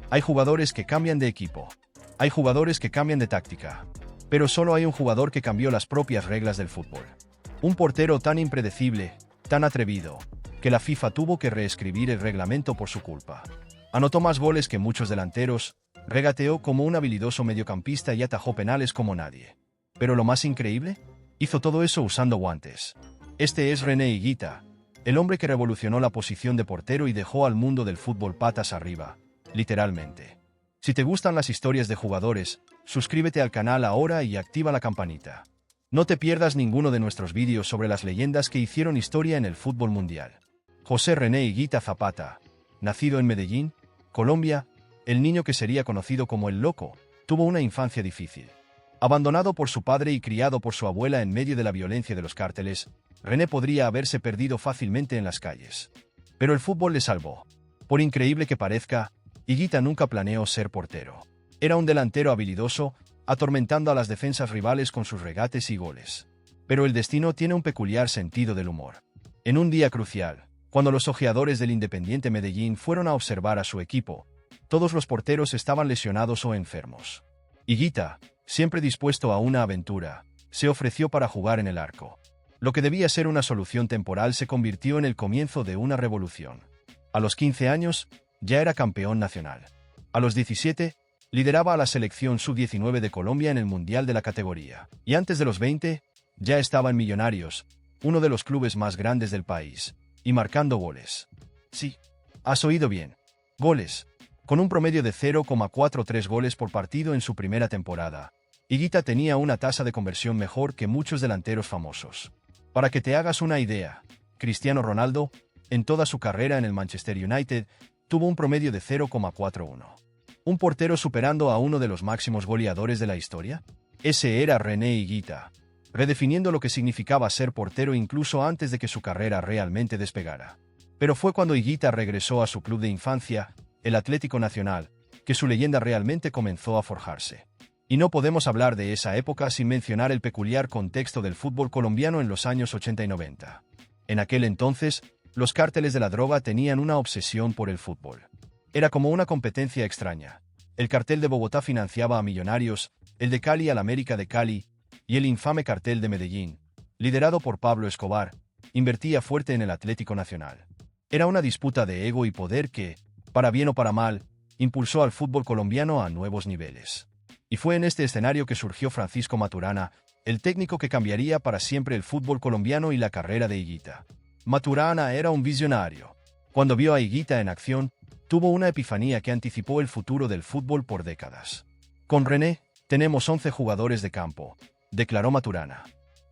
Hay jugadores que cambian de equipo. Hay jugadores que cambian de táctica. Pero solo hay un jugador que cambió las propias reglas del fútbol. Un portero tan impredecible, tan atrevido, que la FIFA tuvo que reescribir el reglamento por su culpa. Anotó más goles que muchos delanteros, regateó como un habilidoso mediocampista y atajó penales como nadie. Pero lo más increíble, hizo todo eso usando guantes. Este es René Higuita, el hombre que revolucionó la posición de portero y dejó al mundo del fútbol patas arriba, literalmente. Si te gustan las historias de jugadores, suscríbete al canal ahora y activa la campanita. No te pierdas ninguno de nuestros vídeos sobre las leyendas que hicieron historia en el fútbol mundial. José René Higuita Zapata, nacido en Medellín, Colombia, el niño que sería conocido como el Loco, tuvo una infancia difícil. Abandonado por su padre y criado por su abuela en medio de la violencia de los cárteles, René podría haberse perdido fácilmente en las calles. Pero el fútbol le salvó. Por increíble que parezca, Higuita nunca planeó ser portero. Era un delantero habilidoso, atormentando a las defensas rivales con sus regates y goles. Pero el destino tiene un peculiar sentido del humor. En un día crucial, cuando los ojeadores del Independiente Medellín fueron a observar a su equipo, todos los porteros estaban lesionados o enfermos. Higuita, siempre dispuesto a una aventura, se ofreció para jugar en el arco. Lo que debía ser una solución temporal se convirtió en el comienzo de una revolución. A los 15 años, ya era campeón nacional. A los 17, lideraba a la selección sub-19 de Colombia en el Mundial de la categoría. Y antes de los 20, ya estaba en Millonarios, uno de los clubes más grandes del país, y marcando goles. Sí, has oído bien. Goles. Con un promedio de 0,43 goles por partido en su primera temporada, Higuita tenía una tasa de conversión mejor que muchos delanteros famosos. Para que te hagas una idea, Cristiano Ronaldo, en toda su carrera en el Manchester United, tuvo un promedio de 0,41. ¿Un portero superando a uno de los máximos goleadores de la historia? Ese era René Higuita, redefiniendo lo que significaba ser portero incluso antes de que su carrera realmente despegara. Pero fue cuando Higuita regresó a su club de infancia, el Atlético Nacional, que su leyenda realmente comenzó a forjarse. Y no podemos hablar de esa época sin mencionar el peculiar contexto del fútbol colombiano en los años 80 y 90. En aquel entonces, los cárteles de la droga tenían una obsesión por el fútbol. Era como una competencia extraña. El cartel de Bogotá financiaba a Millonarios, el de Cali al América de Cali, y el infame cartel de Medellín, liderado por Pablo Escobar, invertía fuerte en el Atlético Nacional. Era una disputa de ego y poder que, para bien o para mal, impulsó al fútbol colombiano a nuevos niveles. Y fue en este escenario que surgió Francisco Maturana, el técnico que cambiaría para siempre el fútbol colombiano y la carrera de Higuita. Maturana era un visionario. Cuando vio a Higuita en acción, tuvo una epifanía que anticipó el futuro del fútbol por décadas. Con René, tenemos 11 jugadores de campo, declaró Maturana.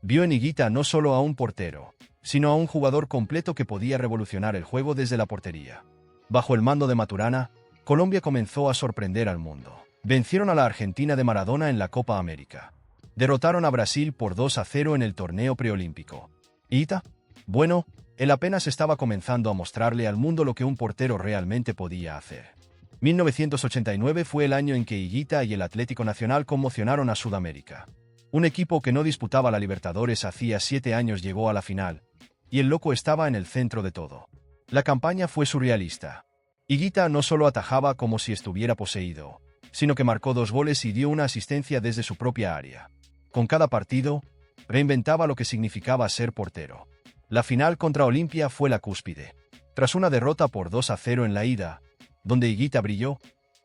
Vio en Higuita no solo a un portero, sino a un jugador completo que podía revolucionar el juego desde la portería. Bajo el mando de Maturana, Colombia comenzó a sorprender al mundo. Vencieron a la Argentina de Maradona en la Copa América. Derrotaron a Brasil por 2-0 en el torneo preolímpico. ¿Higuita? Bueno, él apenas estaba comenzando a mostrarle al mundo lo que un portero realmente podía hacer. 1989 fue el año en que Higuita y el Atlético Nacional conmocionaron a Sudamérica. Un equipo que no disputaba la Libertadores hacía 7 años llegó a la final, y el Loco estaba en el centro de todo. La campaña fue surrealista. Higuita no solo atajaba como si estuviera poseído, sino que marcó 2 goles y dio una asistencia desde su propia área. Con cada partido, reinventaba lo que significaba ser portero. La final contra Olimpia fue la cúspide. Tras una derrota por 2-0 en la ida, donde Higuita brilló,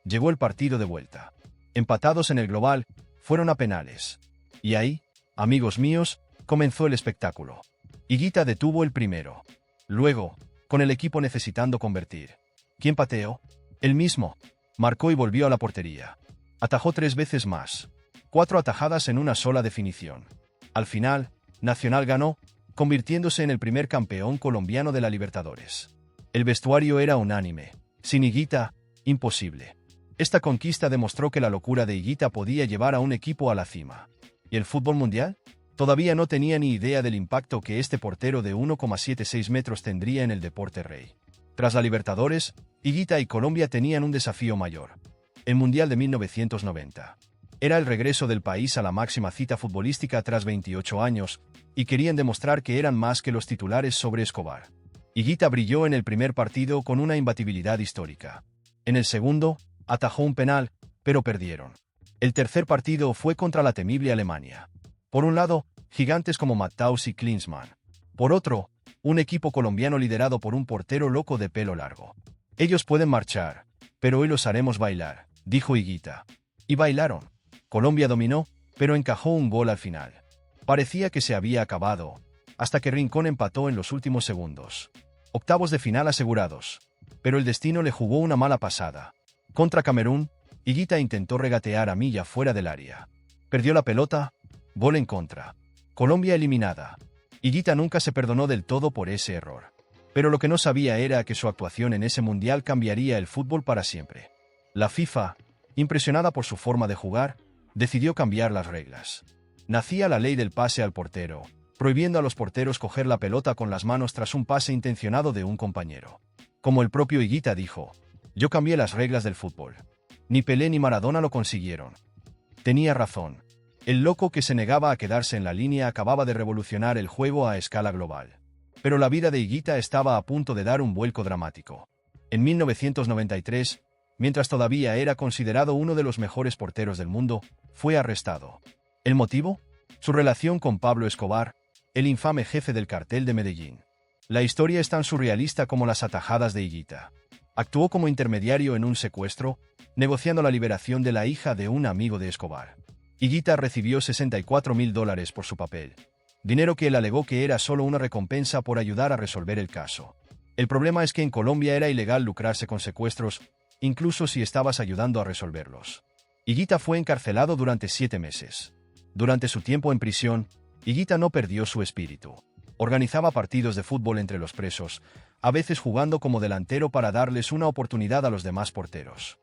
llegó el partido de vuelta. Empatados en el global, fueron a penales. Y ahí, amigos míos, comenzó el espectáculo. Higuita detuvo el primero. Luego, con el equipo necesitando convertir. ¿Quién pateó? Él mismo. Marcó y volvió a la portería. Atajó 3 veces más. 4 atajadas en una sola definición. Al final, Nacional ganó, convirtiéndose en el primer campeón colombiano de la Libertadores. El vestuario era unánime. Sin Higuita, imposible. Esta conquista demostró que la locura de Higuita podía llevar a un equipo a la cima. ¿Y el fútbol mundial? Todavía no tenía ni idea del impacto que este portero de 1,76 metros tendría en el deporte rey. Tras la Libertadores, Higuita y Colombia tenían un desafío mayor. El Mundial de 1990. Era el regreso del país a la máxima cita futbolística tras 28 años, y querían demostrar que eran más que los titulares sobre Escobar. Higuita brilló en el primer partido con una imbatibilidad histórica. En el segundo, Atajó un penal, pero perdieron. El tercer partido fue contra la temible Alemania. Por un lado, gigantes como Matthaus y Klinsmann. Por otro, un equipo colombiano liderado por un portero loco de pelo largo. Ellos pueden marchar, pero hoy los haremos bailar, dijo Higuita. Y bailaron. Colombia dominó, pero encajó un gol al final. Parecía que se había acabado, hasta que Rincón empató en los últimos segundos. Octavos de final asegurados. Pero el destino le jugó una mala pasada. Contra Camerún, Higuita intentó regatear a Milla fuera del área. Perdió la pelota, gol en contra. Colombia eliminada. Higuita nunca se perdonó del todo por ese error. Pero lo que no sabía era que su actuación en ese mundial cambiaría el fútbol para siempre. La FIFA, impresionada por su forma de jugar, decidió cambiar las reglas. Nacía la ley del pase al portero, prohibiendo a los porteros coger la pelota con las manos tras un pase intencionado de un compañero. Como el propio Higuita dijo, yo cambié las reglas del fútbol. Ni Pelé ni Maradona lo consiguieron. Tenía razón. El loco que se negaba a quedarse en la línea acababa de revolucionar el juego a escala global. Pero la vida de Higuita estaba a punto de dar un vuelco dramático. En 1993, mientras todavía era considerado uno de los mejores porteros del mundo, fue arrestado. ¿El motivo? Su relación con Pablo Escobar, el infame jefe del cartel de Medellín. La historia es tan surrealista como las atajadas de Higuita. Actuó como intermediario en un secuestro, negociando la liberación de la hija de un amigo de Escobar. Higuita recibió $64.000 por su papel, dinero que él alegó que era solo una recompensa por ayudar a resolver el caso. El problema es que en Colombia era ilegal lucrarse con secuestros, incluso si estabas ayudando a resolverlos. Higuita fue encarcelado durante 7 meses. Durante su tiempo en prisión, Higuita no perdió su espíritu. Organizaba partidos de fútbol entre los presos, a veces jugando como delantero para darles una oportunidad a los demás porteros.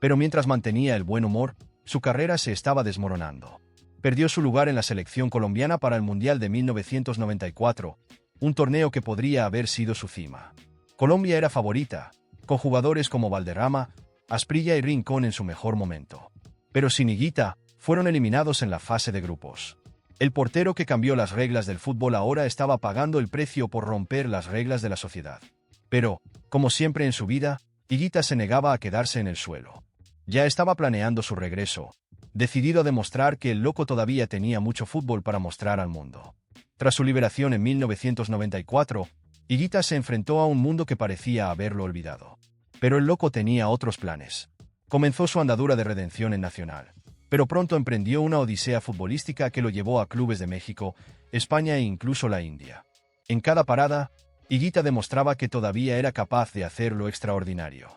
Pero mientras mantenía el buen humor, su carrera se estaba desmoronando. Perdió su lugar en la selección colombiana para el Mundial de 1994, un torneo que podría haber sido su cima. Colombia era favorita, con jugadores como Valderrama, Asprilla y Rincón en su mejor momento. Pero sin Higuita, fueron eliminados en la fase de grupos. El portero que cambió las reglas del fútbol ahora estaba pagando el precio por romper las reglas de la sociedad. Pero, como siempre en su vida, Higuita se negaba a quedarse en el suelo. Ya estaba planeando su regreso, decidido a demostrar que el loco todavía tenía mucho fútbol para mostrar al mundo. Tras su liberación en 1994, Higuita se enfrentó a un mundo que parecía haberlo olvidado. Pero el loco tenía otros planes. Comenzó su andadura de redención en Nacional, pero pronto emprendió una odisea futbolística que lo llevó a clubes de México, España e incluso la India. En cada parada, Higuita demostraba que todavía era capaz de hacer lo extraordinario.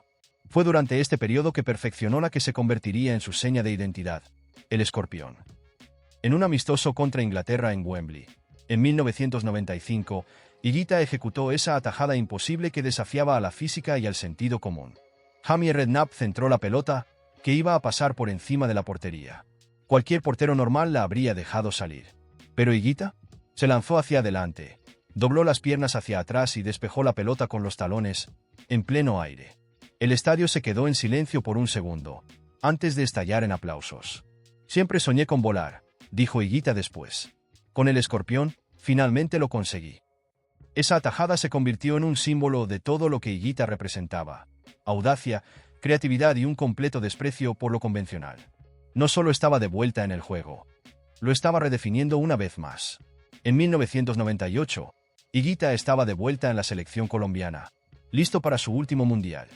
Fue durante este periodo que perfeccionó la que se convertiría en su seña de identidad, el escorpión. En un amistoso contra Inglaterra en Wembley, en 1995, Higuita ejecutó esa atajada imposible que desafiaba a la física y al sentido común. Jamie Redknapp centró la pelota, que iba a pasar por encima de la portería. Cualquier portero normal la habría dejado salir. Pero Higuita se lanzó hacia adelante, dobló las piernas hacia atrás y despejó la pelota con los talones, en pleno aire. El estadio se quedó en silencio por un segundo, antes de estallar en aplausos. Siempre soñé con volar, dijo Higuita después. Con el escorpión, finalmente lo conseguí. Esa atajada se convirtió en un símbolo de todo lo que Higuita representaba: audacia, creatividad y un completo desprecio por lo convencional. No solo estaba de vuelta en el juego, lo estaba redefiniendo una vez más. En 1998, Higuita estaba de vuelta en la selección colombiana, listo para su último mundial.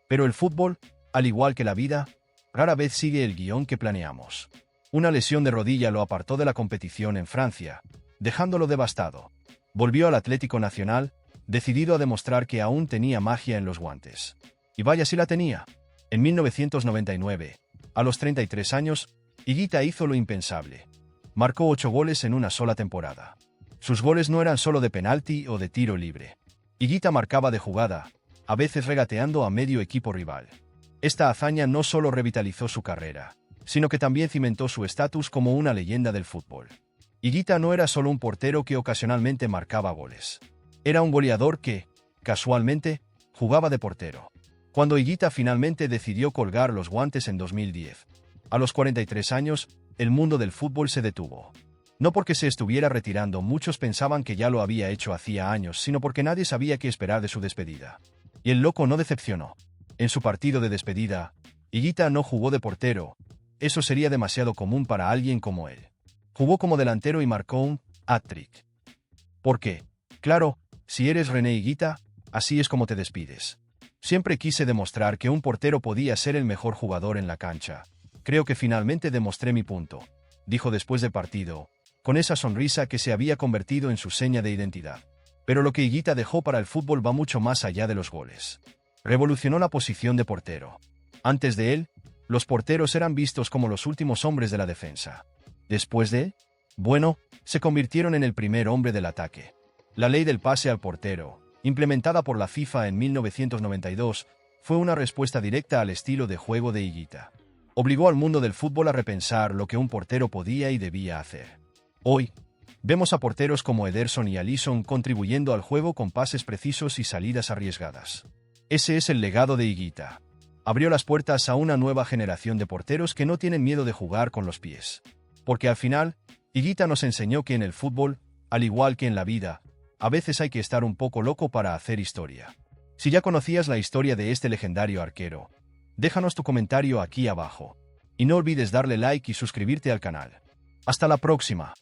Pero el fútbol, al igual que la vida, rara vez sigue el guión que planeamos. Una lesión de rodilla lo apartó de la competición en Francia, dejándolo devastado. Volvió al Atlético Nacional, decidido a demostrar que aún tenía magia en los guantes. Y vaya si la tenía. En 1999, a los 33 años, Higuita hizo lo impensable. Marcó 8 goles en una sola temporada. Sus goles no eran solo de penalti o de tiro libre. Higuita marcaba de jugada, a veces regateando a medio equipo rival. Esta hazaña no solo revitalizó su carrera, sino que también cimentó su estatus como una leyenda del fútbol. Higuita no era solo un portero que ocasionalmente marcaba goles. Era un goleador que, casualmente, jugaba de portero. Cuando Higuita finalmente decidió colgar los guantes en 2010, a los 43 años, el mundo del fútbol se detuvo. No porque se estuviera retirando, muchos pensaban que ya lo había hecho hacía años, sino porque nadie sabía qué esperar de su despedida. Y el loco no decepcionó. En su partido de despedida, Higuita no jugó de portero. Eso sería demasiado común para alguien como él. Jugó como delantero y marcó un hat-trick. ¿Por qué? Claro, si eres René Higuita, así es como te despides. Siempre quise demostrar que un portero podía ser el mejor jugador en la cancha. Creo que finalmente demostré mi punto, dijo después de partido, con esa sonrisa que se había convertido en su seña de identidad. Pero lo que Higuita dejó para el fútbol va mucho más allá de los goles. Revolucionó la posición de portero. Antes de él, los porteros eran vistos como los últimos hombres de la defensa. Después de él, bueno, se convirtieron en el primer hombre del ataque. La ley del pase al portero, implementada por la FIFA en 1992, fue una respuesta directa al estilo de juego de Higuita. Obligó al mundo del fútbol a repensar lo que un portero podía y debía hacer. Hoy, vemos a porteros como Ederson y Alisson contribuyendo al juego con pases precisos y salidas arriesgadas. Ese es el legado de Higuita. Abrió las puertas a una nueva generación de porteros que no tienen miedo de jugar con los pies. Porque al final, Higuita nos enseñó que en el fútbol, al igual que en la vida, a veces hay que estar un poco loco para hacer historia. Si ya conocías la historia de este legendario arquero, déjanos tu comentario aquí abajo. Y no olvides darle like y suscribirte al canal. Hasta la próxima.